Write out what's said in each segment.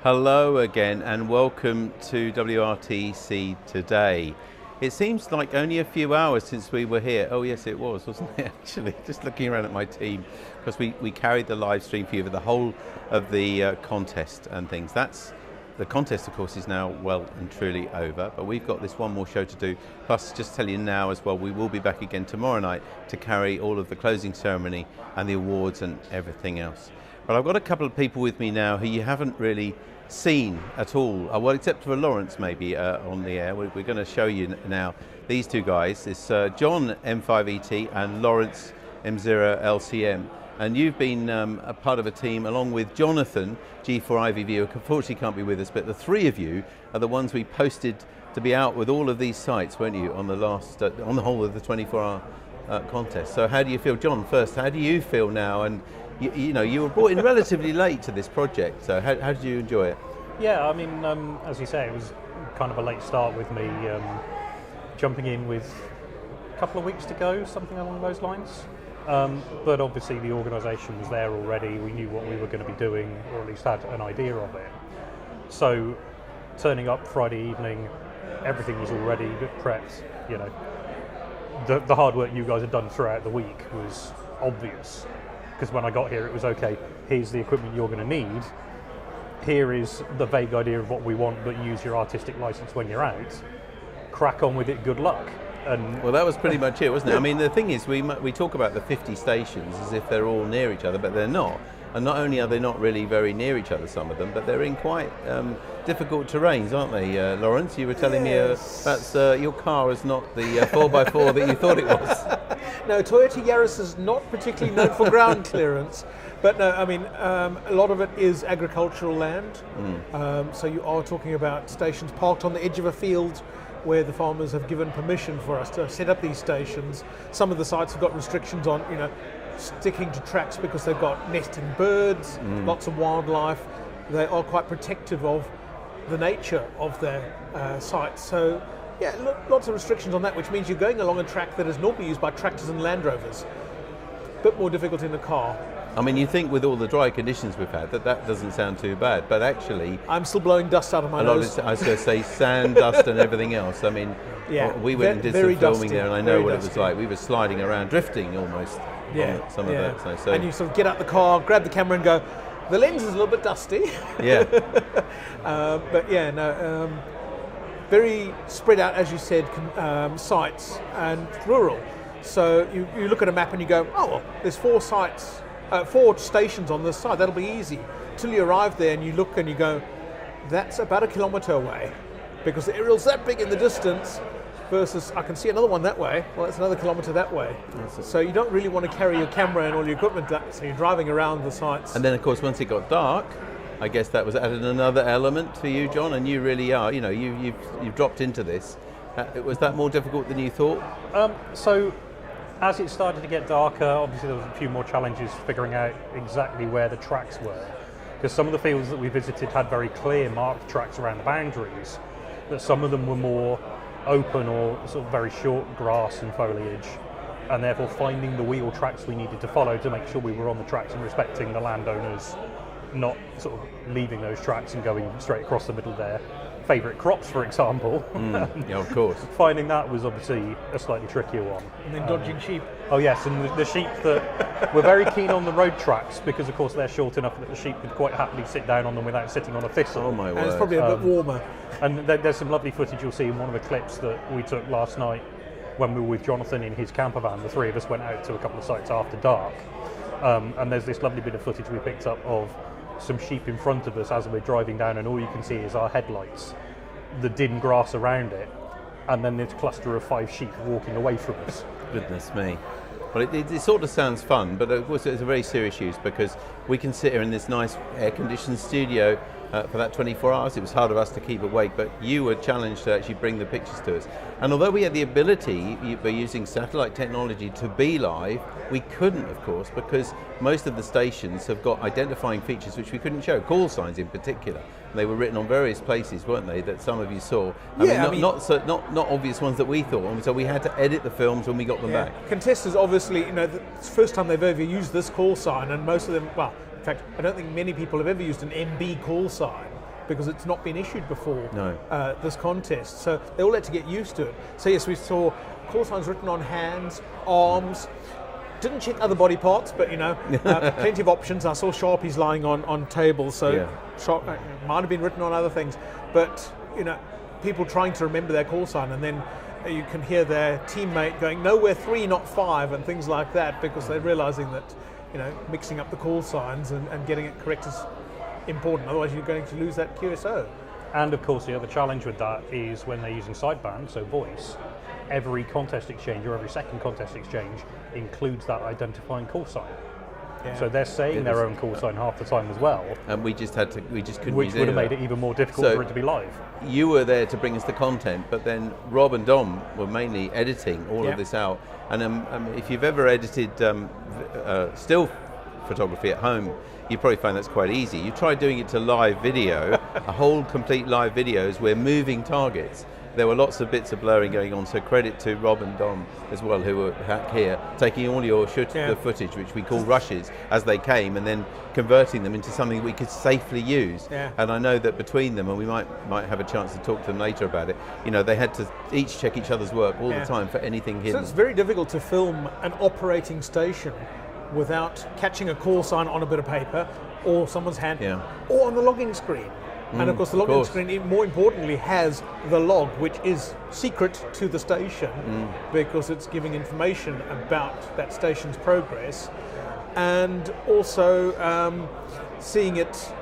Hello again and welcome to WRTC today. It seems like only a few hours since we were here. Oh yes, it was, wasn't it, actually? Just looking around at my team, because we carried the live stream for you for the whole of the contest and things. The contest, of course, is now well and truly over, but we've got this one more show to do. Plus, just tell you now as well, we will be back again tomorrow night to carry all of the closing ceremony and the awards and everything else. But I've got a couple of people with me now who you haven't really seen at all, well, except for Lawrence maybe on the air. We're going to show you now these two guys. It's John M5ET and Lawrence M0LCM. And you've been a part of a team along with Jonathan G4IVV, who unfortunately can't be with us, but the three of you are the ones we posted to be out with all of these sites, weren't you, on the last, on the whole of the 24-hour contest. So how do you feel? John, first, how do you feel now? And you know, you were brought in relatively late to this project, so how did you enjoy it? Yeah, I mean, as you say, it was kind of a late start with me jumping in with a couple of weeks to go, something along those lines. But obviously the organisation was there already, we knew what we were going to be doing, or at least had an idea of it. So turning up Friday evening, everything was already prepped, you know. The hard work you guys had done throughout the week was obvious, because when I got here it was, okay, here's the equipment you're going to need, here is the vague idea of what we want, but use your artistic license when you're out, crack on with it, good luck. And well, that was pretty much it, wasn't it? I mean, the thing is, we talk about the 50 stations as if they're all near each other, but they're not. And not only are they not really very near each other, some of them, but they're in quite difficult terrains, aren't they, Lawrence? You were telling me that's your car is not the 4x4 that you thought it was. No, Toyota Yaris is not particularly known for ground clearance, but no, I mean, a lot of it is agricultural land. So you are talking about stations parked on the edge of a field where the farmers have given permission for us to set up these stations. Some of the sites have got restrictions on, you know, sticking to tracks because they've got nesting birds, lots of wildlife. They are quite protective of the nature of their sites. So, yeah, lots of restrictions on that, which means you're going along a track that is normally used by tractors and Land Rovers. A bit more difficult in the car. I mean, you think with all the dry conditions we've had that doesn't sound too bad, but actually I'm still blowing dust out of my nose. I was going to say sand, dust and everything else. I mean, yeah, we went and did some filming dusty, there, and I know what it was like. We were sliding around, drifting almost on some of that. So. And you sort of get out the car, grab the camera and go, the lens is a little bit dusty. Yeah. But yeah, no, very spread out, as you said, sites and rural. So you look at a map and you go, oh, well, there's 4 sites, 4 stations on this side, that'll be easy. Till you arrive there and you look and you go, that's about 1 kilometre away, because the aerial's that big in the distance, versus I can see another one that way, well, that's another kilometre that way. So you don't really want to carry your camera and all your equipment, so you're driving around the sites. And then, of course, once it got dark, I guess that was added another element for you, John, and you really are, you know, you've dropped into this. Was that more difficult than you thought? So as it started to get darker, obviously there was a few more challenges figuring out exactly where the tracks were, because some of the fields that we visited had very clear marked tracks around the boundaries, but some of them were more open or sort of very short grass and foliage, and therefore finding the wheel tracks we needed to follow to make sure we were on the tracks and respecting the landowners, not sort of leaving those tracks and going straight across the middle of their favourite crops, for example. Yeah, of course. Finding that was obviously a slightly trickier one. And then dodging sheep. Oh yes, and the sheep that were very keen on the road tracks, because of course they're short enough that the sheep could quite happily sit down on them without sitting on a thistle. Oh my word. And it's probably a bit warmer. And there's some lovely footage you'll see in one of the clips that we took last night when we were with Jonathan in his camper van. The three of us went out to a couple of sites after dark, and there's this lovely bit of footage we picked up of some sheep in front of us as we're driving down, and all you can see is our headlights, the dim grass around it, and then this cluster of 5 sheep walking away from us. Goodness me. Well, it sort of sounds fun, but of course it's a very serious use, because we can sit here in this nice air-conditioned studio for that 24 hours. It was hard of us to keep awake, but you were challenged to actually bring the pictures to us. And although we had the ability, by using satellite technology, to be live, we couldn't, of course, because most of the stations have got identifying features which we couldn't show, call signs in particular. They were written on various places, weren't they, that some of you saw. Not obvious ones that we thought, and so we had to edit the films when we got them back. Contestants, obviously, you know, it's the first time they've ever used this call sign, and most of them, well, in fact, I don't think many people have ever used an MB call sign. because it's not been issued before No. this contest. So they all had to get used to it. So yes, we saw call signs written on hands, arms. Didn't check other body parts, but plenty of options. I saw Sharpies lying on tables, so it might have been written on other things. But people trying to remember their call sign, and then you can hear their teammate going, "No, we're 3, not 5," and things like that, because they're realising that mixing up the call signs and getting it correct is important. Otherwise, you're going to lose that QSO. And of course, the other challenge with that is when they're using sideband, so voice. Every contest exchange or every second contest exchange includes that identifying call sign. Yeah. So they're saying their own call sign half the time as well. And we just couldn't use which would have made it even more difficult for it to be live. You were there to bring us the content, but then Rob and Dom were mainly editing all of this out. And if you've ever edited still photography at home, you probably find that's quite easy. You try doing it to live video, a whole complete live videos, we're moving targets. There were lots of bits of blurring going on, so credit to Rob and Dom as well, who were here, taking all your the footage, which we call rushes, as they came, and then converting them into something we could safely use. Yeah. And I know that between them, and we might have a chance to talk to them later about it, they had to each check each other's work all the time for anything hidden. So it's very difficult to film an operating station without catching a call sign on a bit of paper, or someone's hand, or on the logging screen. And of course the logging screen, more importantly, has the log, which is secret to the station because it's giving information about that station's progress. And also seeing it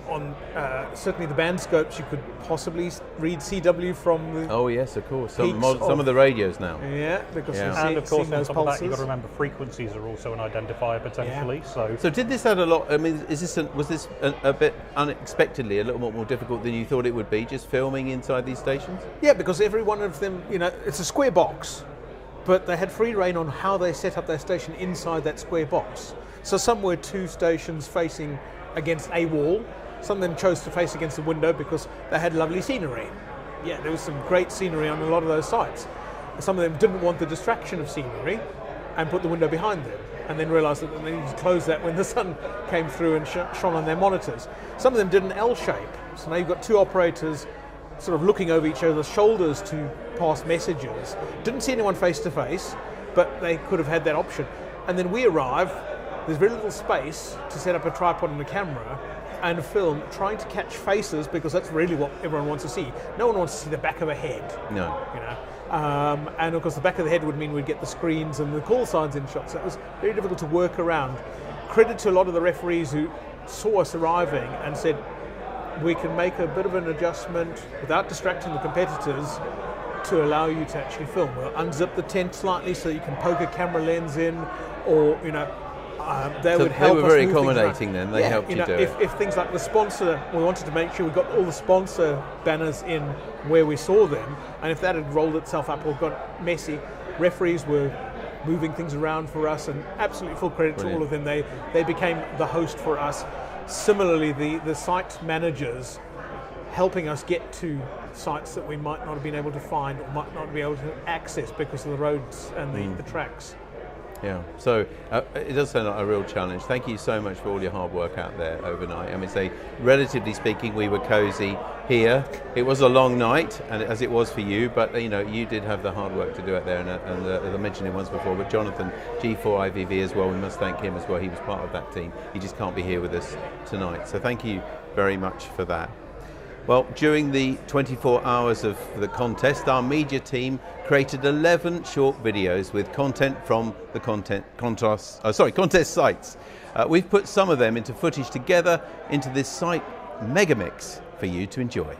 on certainly the band scopes, you could possibly read CW from the of course. Some of the radios now. Yeah, because and of course on top of that, you've got to remember frequencies are also an identifier potentially. So did this add a lot? I mean, was this a bit unexpectedly a little more difficult than you thought it would be, just filming inside these stations? Yeah, because every one of them, it's a square box, but they had free reign on how they set up their station inside that square box. So some were 2 stations facing against a wall. Some of them chose to face against the window because they had lovely scenery. Yeah, there was some great scenery on a lot of those sites. Some of them didn't want the distraction of scenery and put the window behind them, and then realised that they needed to close that when the sun came through and shone on their monitors. Some of them did an L shape, so now you've got 2 operators sort of looking over each other's shoulders to pass messages. Didn't see anyone face to face, but they could have had that option. And then we arrive, there's very little space to set up a tripod and a camera and film, trying to catch faces, because that's really what everyone wants to see. No one wants to see the back of a head. No. And of course the back of the head would mean we'd get the screens and the call signs in shot, so it was very difficult to work around. Credit to a lot of the referees who saw us arriving and said, we can make a bit of an adjustment without distracting the competitors to allow you to actually film. We'll unzip the tent slightly so you can poke a camera lens in, or they would help us. They were very accommodating then. They helped you do it. If things like the sponsor, we wanted to make sure we got all the sponsor banners in where we saw them, and if that had rolled itself up or got messy, referees were moving things around for us, and absolutely full credit to all of them. They became the host for us. Similarly, the site managers helping us get to sites that we might not have been able to find or might not be able to access because of the roads and the tracks. Yeah, so it does sound like a real challenge. Thank you so much for all your hard work out there overnight. I mean, relatively speaking, we were cosy here. It was a long night, and as it was for you, but you did have the hard work to do it there. And as I mentioned it once before, but Jonathan, G4IVV as well, we must thank him as well. He was part of that team. He just can't be here with us tonight. So thank you very much for that. Well, during the 24 hours of the contest, our media team created 11 short videos with content from the contest sites. We've put some of them into footage together into this site megamix for you to enjoy.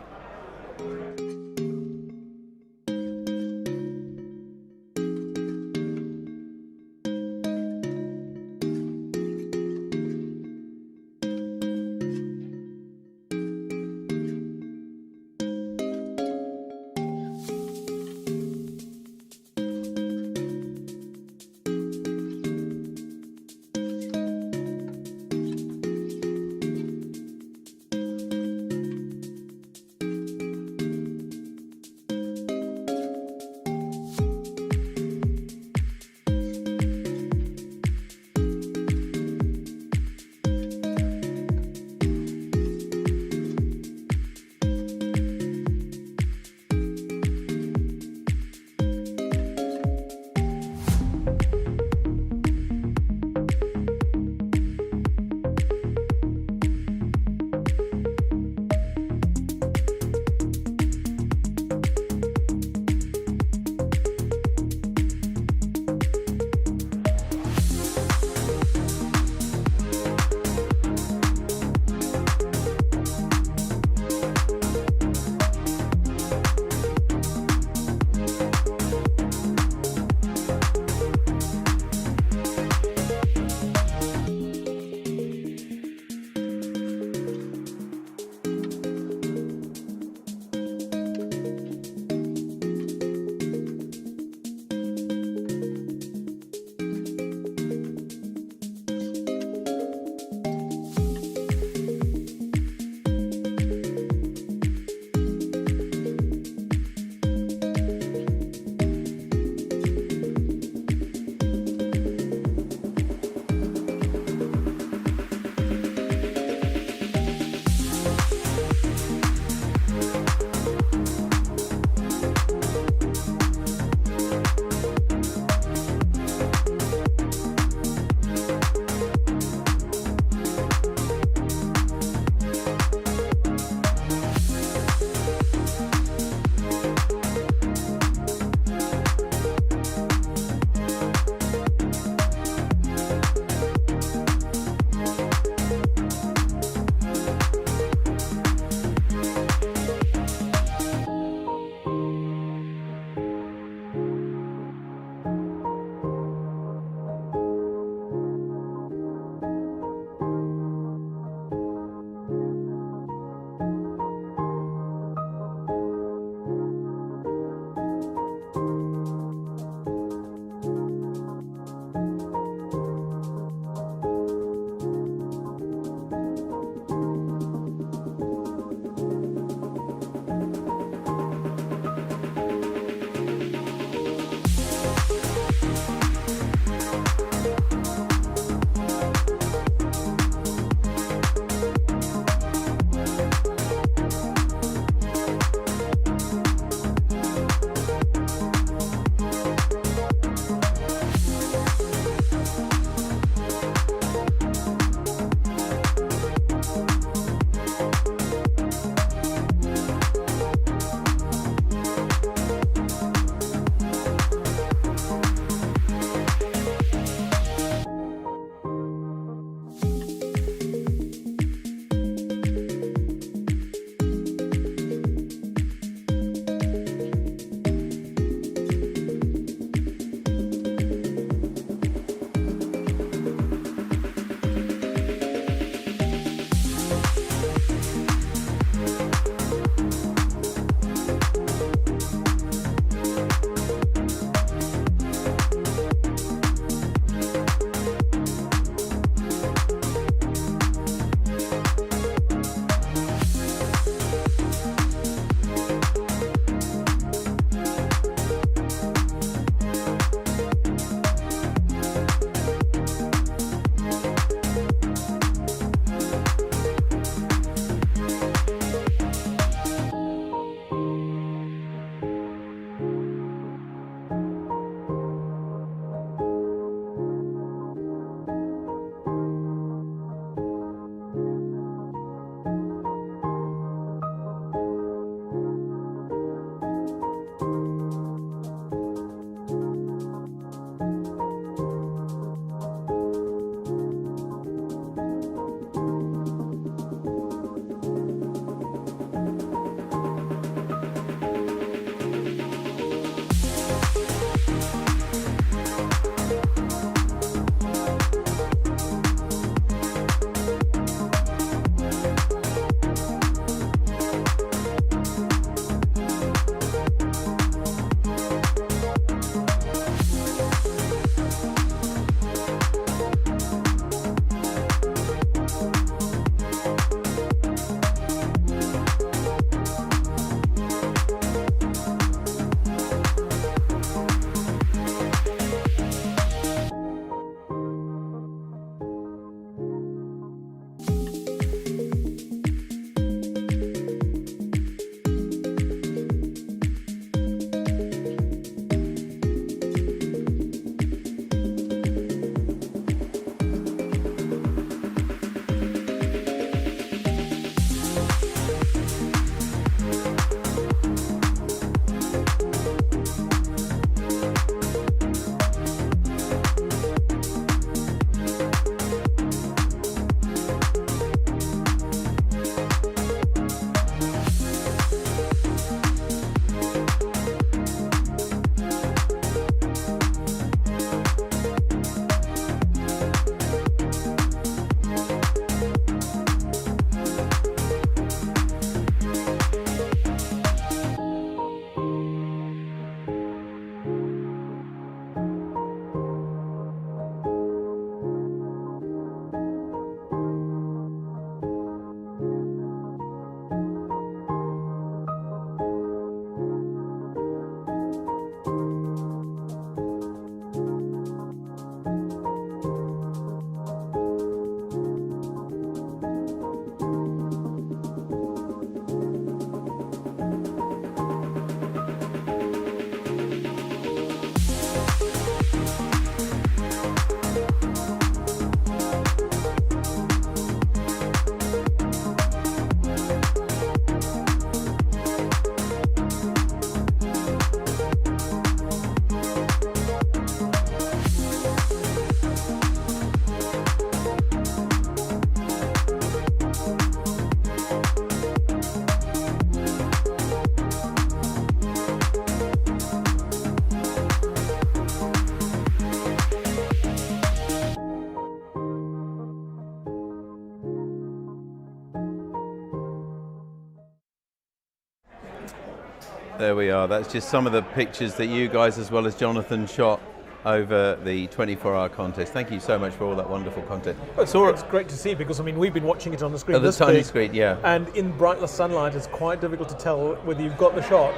There we are. That's just some of the pictures that you guys, as well as Jonathan, shot over the 24-hour contest. Thank you so much for all that wonderful content. It's great to see, because I mean, we've been watching it on the screen. Oh, the tiny screen, yeah. And in brightless sunlight, it's quite difficult to tell whether you've got the shot,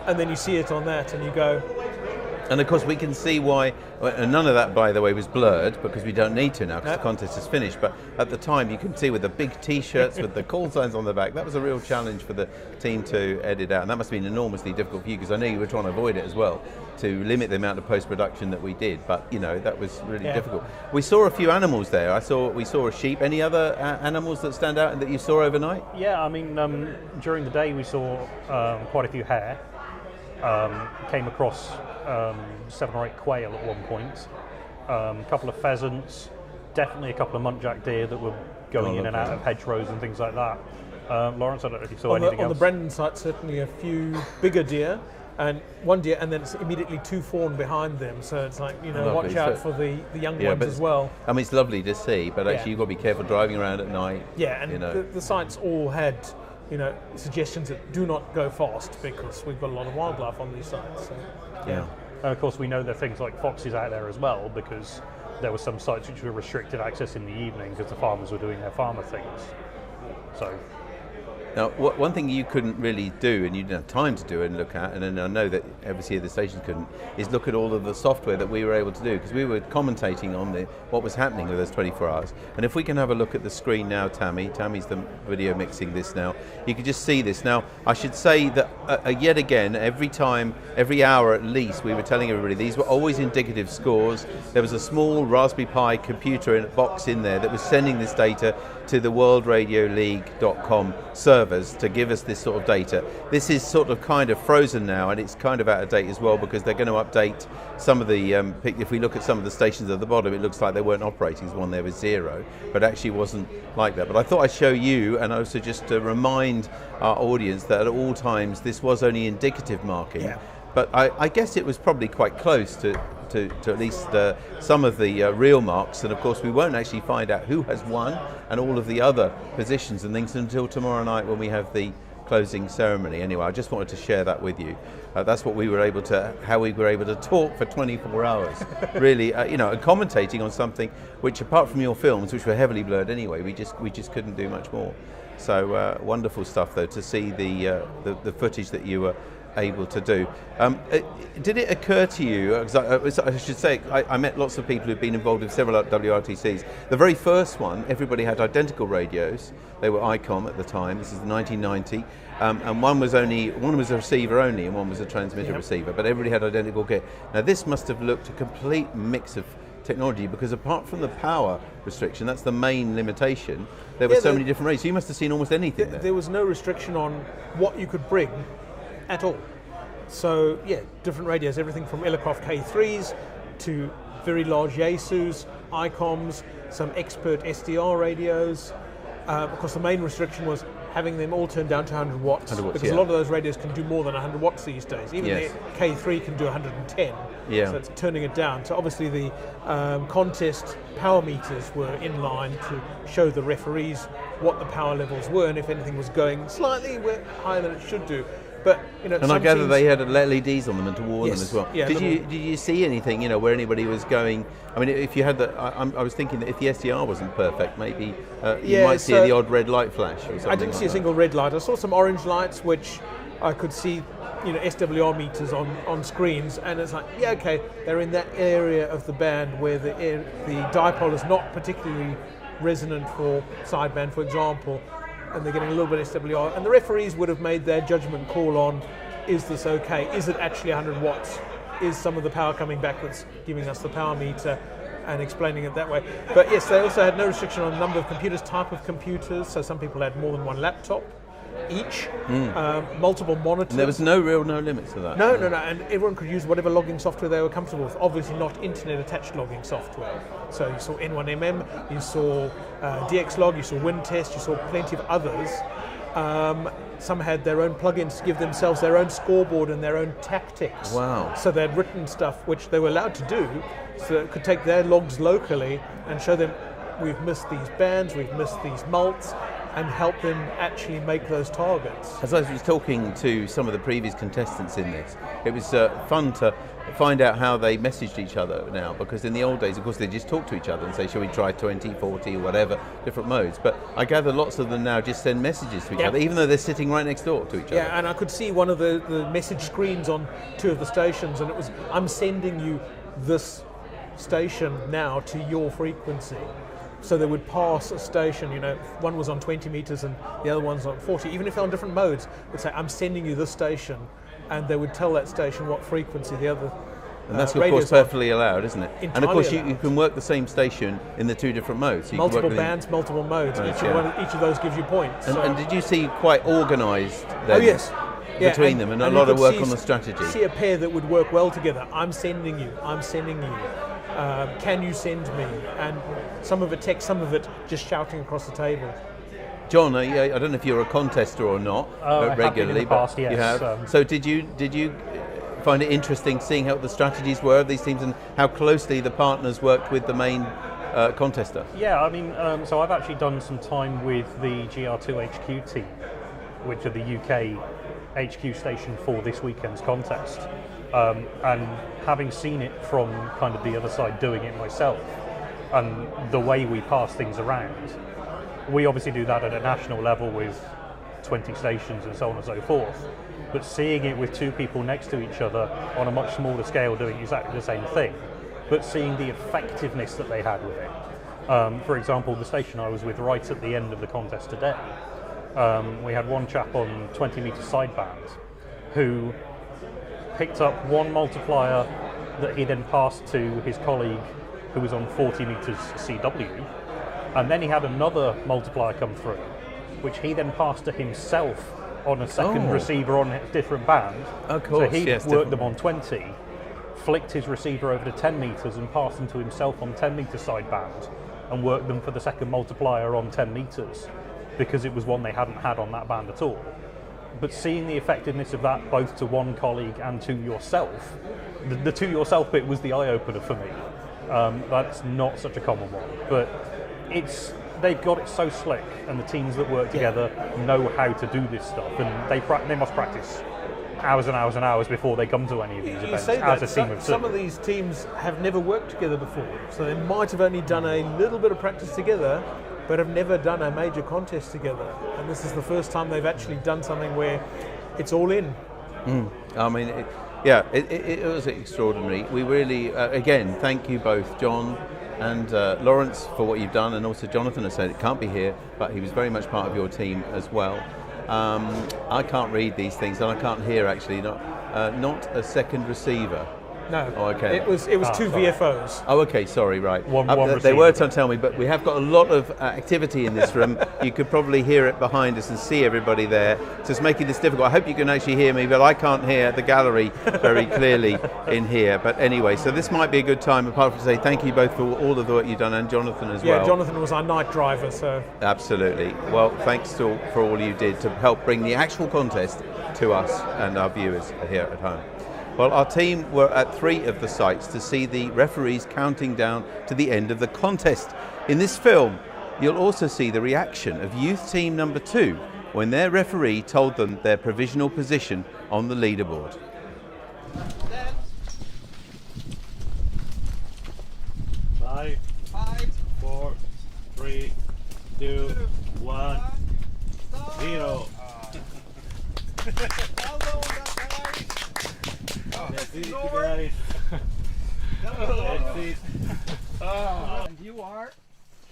and then you see it on that, and you go. And of course, we can see why. And none of that, by the way, was blurred, because we don't need to now, because the contest is finished. But at the time, you can see with the big T-shirts with the call signs on the back. That was a real challenge for the team to edit out, and that must have been enormously difficult for you, because I know you were trying to avoid it as well, to limit the amount of post-production that we did. But you know, that was really difficult. We saw a few animals there. We saw a sheep. Any other animals that stand out and that you saw overnight? Yeah, I mean, during the day we saw quite a few hare. Came across 7 or 8 quail at one point, a couple of pheasants, definitely a couple of muntjac deer that were going in and out of hedgerows and things like that. Lawrence, I don't know if you saw anything else. On the Brandon site, certainly a few bigger deer, and one deer, and then it's immediately 2 fawn behind them. So it's like, watch out for the young ones as well. I mean, it's lovely to see, but actually you've got to be careful driving around at night. Yeah, and the sites all had suggestions that do not go fast, because we've got a lot of wildlife on these sites. So. Yeah. And of course, we know there are things like foxes out there as well, because there were some sites which were restricted access in the evening because the farmers were doing their farmer things. So. Now, one thing you couldn't really do, and you didn't have time to do and look at, and then I know that obviously the stations couldn't, is look at all of the software that we were able to do, because we were commentating on what was happening with those 24 hours. And if we can have a look at the screen now, Tammy's the video mixing this now, you can just see this. Now, I should say that yet again, every hour at least, we were telling everybody these were always indicative scores. There was a small Raspberry Pi computer in a box in there that was sending this data to the WorldRadioLeague.com servers to give us this sort of data. This is sort of kind of frozen now, and it's kind of out of date as well, because they're going to update some of the, if we look at some of the stations at the bottom, it looks like they weren't operating. There's one there with 0, but actually wasn't like that. But I thought I'd show you, and also just to remind our audience that at all times this was only indicative marking. Yeah. But I guess it was probably quite close to at least some of the real marks, and of course we won't actually find out who has won and all of the other positions and things until tomorrow night when we have the closing ceremony. Anyway, I just wanted to share that with you. That's how we were able to talk for 24 hours, really, and commentating on something which, apart from your films, which were heavily blurred anyway, we just couldn't do much more. So wonderful stuff, though, to see the footage that you were able to do. Did it occur to you, I should say, I met lots of people who've been involved with several WRTCs. The very first one, everybody had identical radios. They were ICOM at the time. This is 1990. And one was a receiver only and one was a transmitter receiver, but everybody had identical kit. Now this must have looked a complete mix of technology, because apart from the power restriction, that's the main limitation, there were so many different radios. So you must have seen almost anything there. There was no restriction on what you could bring at all. So different radios, everything from Ellercroft K3s to very large Yaesus, ICOMs, some expert SDR radios. Of course, the main restriction was having them all turned down to 100 watts, because a lot of those radios can do more than 100 watts these days. Even the K3 can do 110, so it's turning it down. So obviously the contest power meters were in line to show the referees what the power levels were, and if anything was going slightly higher than it should do. But and I gather they had LEDs on them and to warn them as well. Yeah, did you see anything where anybody was going? I mean, if you had I was thinking that if the SDR wasn't perfect, maybe you might see the odd red light flash or something. I didn't see a single red light. I saw some orange lights, which I could see, SWR meters on screens, and it's like, they're in that area of the band where the dipole is not particularly resonant for sideband, for example, and they're getting a little bit of SWR, and the referees would have made their judgment call on, is this okay? Is it actually 100 watts? Is some of the power coming back that's giving us the power meter, and explaining it that way? But yes, they also had no restriction on the number of computers, type of computers, so some people had more than one laptop each, multiple monitors. And there was no limit to that. No, and everyone could use whatever logging software they were comfortable with. Obviously not internet-attached logging software. So you saw N1MM, you saw DXlog, you saw WinTest, you saw plenty of others. Some had their own plugins to give themselves their own scoreboard and their own tactics. Wow. So they'd written stuff which they were allowed to do, so it could take their logs locally and show them, we've missed these bands, we've missed these mults, and help them actually make those targets. As I was talking to some of the previous contestants in this, it was fun to find out how they messaged each other now, because in the old days, of course, they just talk to each other and say, shall we try 20, 40, or whatever, different modes. But I gather lots of them now just send messages to each other, even though they're sitting right next door to each other. Yeah, and I could see one of the message screens on two of the stations, and it was, I'm sending you this station now to your frequency. So they would pass a station, one was on 20 meters and the other one's on 40. Even if they're on different modes, they'd say, I'm sending you this station, and they would tell that station what frequency the other and that's, of course, perfectly allowed, isn't it? Entirely and of course, you can work the same station in the two different modes. So multiple bands, multiple modes. Each of those gives you points. And did you see quite organised then? Oh, yes. Between them, and a lot of work on the strategy. See a pair that would work well together. I'm sending you. Can you send me? And some of it text, some of it just shouting across the table. John, I don't know if you're a contester or not regularly, in the past, yes. You have. So did you find it interesting seeing how the strategies were of these teams and how closely the partners worked with the main contester? Yeah, I mean, so I've actually done some time with the GR2 HQ team, which are the UK HQ station for this weekend's contest. And having seen it from kind of the other side doing it myself, and the way we pass things around, we obviously do that at a national level with 20 stations and so on and so forth, but seeing it with two people next to each other on a much smaller scale doing exactly the same thing, but seeing the effectiveness that they had with it. For example, the station I was with right at the end of the contest today, we had one chap on 20 metre sideband who picked up one multiplier that he then passed to his colleague who was on 40 metres CW, and then he had another multiplier come through which he then passed to himself on a second receiver on a different band. Of course, so he worked them on 20, flicked his receiver over to 10 metres and passed them to himself on 10 metre sideband, and worked them for the second multiplier on 10 metres because it was one they hadn't had on that band at all. But seeing the effectiveness of that both to one colleague and to yourself, the to yourself bit was the eye-opener for me. That's not such a common one, but they've got it so slick, and the teams that work together know how to do this stuff, and they must practice hours and hours and hours before they come to any of these events as a team of two. Some of these teams have never worked together before, so they might have only done a little bit of practice together, but have never done a major contest together. And this is the first time they've actually done something where it's all in. I mean, it was extraordinary. We really, again, thank you both, John and Lawrence, for what you've done, and also Jonathan has said it can't be here, but he was very much part of your team as well. I can't read these things, and I can't hear actually. Not a second receiver. No. Oh, okay. It was two sorry. VFOs. Oh, okay. Sorry. Right. One they were trying to tell me, but we have got a lot of activity in this room. You could probably hear it behind us and see everybody there. So it's making this difficult. I hope you can actually hear me, but I can't hear the gallery very clearly in here. But anyway, so this might be a good time, apart from to say thank you both for all of the work you've done, and Jonathan as well. Yeah, Jonathan was our night driver, so. Absolutely. Well, thanks for all you did to help bring the actual contest to us and our viewers here at home. Well, our team were at 3 of the sites to see the referees counting down to the end of the contest. In this film, you'll also see the reaction of youth team number 2 when their referee told them their provisional position on the leaderboard. 5, 4, 3, 2, 1, 0. That's it, guys. That's it. And you are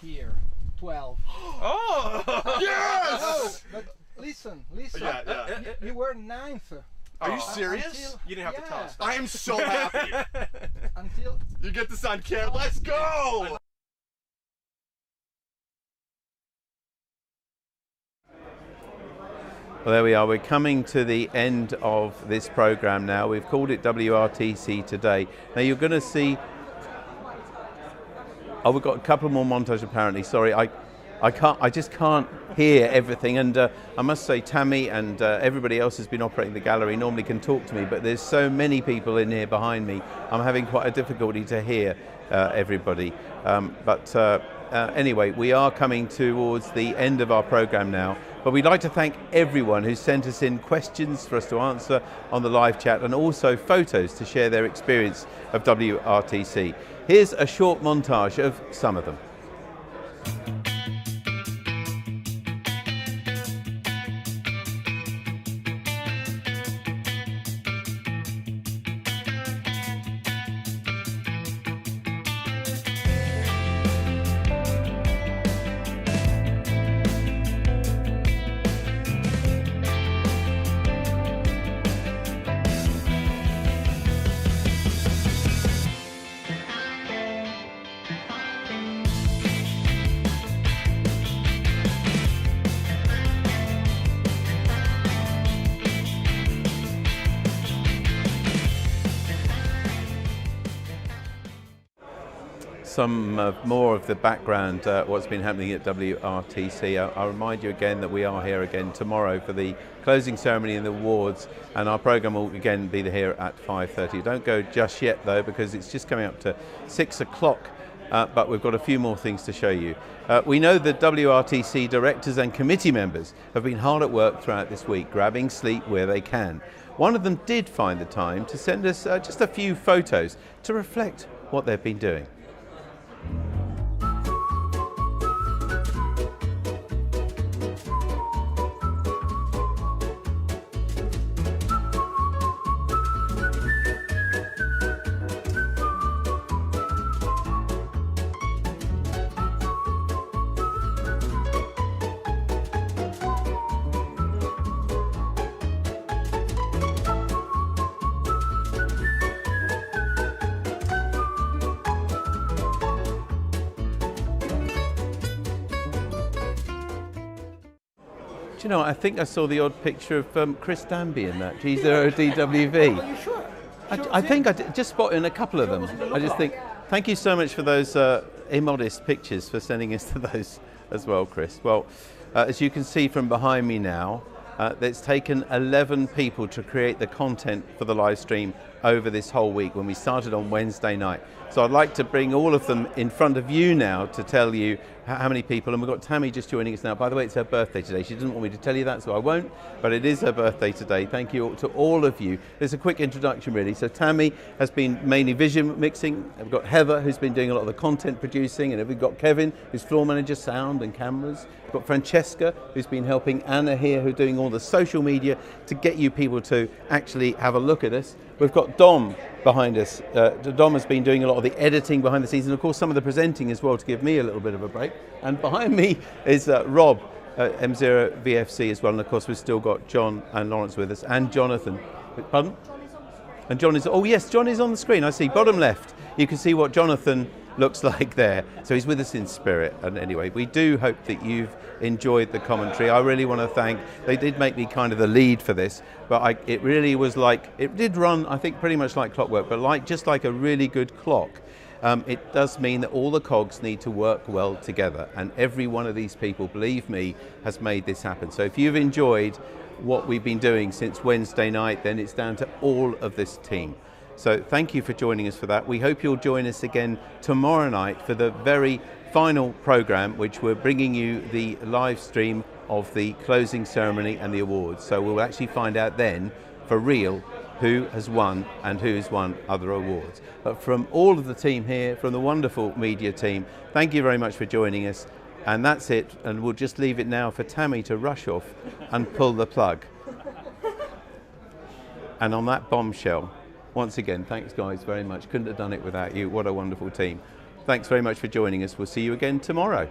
here, 12. Oh! Yes! Oh, but listen. Yeah. You were 9th. Are you serious? You didn't have to tell us. I am so happy. Until You get this on camera. Let's go! Well, there we are. We're coming to the end of this program now. We've called it WRTC Today. Now you're going to see. Oh, we've got a couple more montages apparently. Sorry, I just can't hear everything. And I must say, Tammy and everybody else who's been operating the gallery normally can talk to me, but there's so many people in here behind me. I'm having quite a difficulty to hear everybody. But Anyway, we are coming towards the end of our programme now, but we'd like to thank everyone who sent us in questions for us to answer on the live chat, and also photos to share their experience of WRTC. Here's a short montage of some of them. Some more of the background, what's been happening at WRTC. I'll remind you again that we are here again tomorrow for the closing ceremony and the awards, and our programme will again be here at 5:30. Don't go just yet though, because it's just coming up to 6 o'clock, but we've got a few more things to show you. We know that WRTC directors and committee members have been hard at work throughout this week, grabbing sleep where they can. One of them did find the time to send us just a few photos to reflect what they've been doing. Do you know, I think I saw the odd picture of Chris Danby in that, G0DWV. Are you sure? I think I did just spot in a couple of them. I just think, thank you so much for those immodest pictures, for sending us to those as well, Chris. Well, as you can see from behind me now, it's taken 11 people to create the content for the live stream over this whole week when we started on Wednesday night. So I'd like to bring all of them in front of you now to tell you how many people, and we've got Tammy just joining us now. By the way, it's her birthday today. She didn't want me to tell you that, so I won't, but it is her birthday today. Thank you to all of you. There's a quick introduction really. So Tammy has been mainly vision mixing. We've got Heather, who's been doing a lot of the content producing, and we've got Kevin, who's floor manager, sound and cameras. We've got Francesca, who's been helping Anna here, who's doing all the social media to get you people to actually have a look at us. We've got Dom behind us. Dom has been doing a lot of the editing behind the scenes, and of course some of the presenting as well, to give me a little bit of a break. And behind me is Rob, M0VFC as well, and of course we've still got John and Lawrence with us, and Jonathan. Pardon? And John is, oh yes, John is on the screen. I see, bottom left, you can see what Jonathan looks like there. So he's with us in spirit. And anyway, we do hope that you've enjoyed the commentary. I really want to thank, they did make me kind of the lead for this, but it really was like, it did run, I think, pretty much like clockwork, but just like a really good clock. It does mean that all the cogs need to work well together, and every one of these people, believe me, has made this happen. So if you've enjoyed what we've been doing since Wednesday night, then it's down to all of this team. So thank you for joining us for that. We hope you'll join us again tomorrow night for the very final programme, which we're bringing you the live stream of the closing ceremony and the awards. So we'll actually find out then, for real, who has won and who's won other awards. But from all of the team here, from the wonderful media team, thank you very much for joining us. And that's it, and we'll just leave it now for Tammy to rush off and pull the plug. And on that bombshell, once again, thanks guys very much. Couldn't have done it without you. What a wonderful team. Thanks very much for joining us. We'll see you again tomorrow.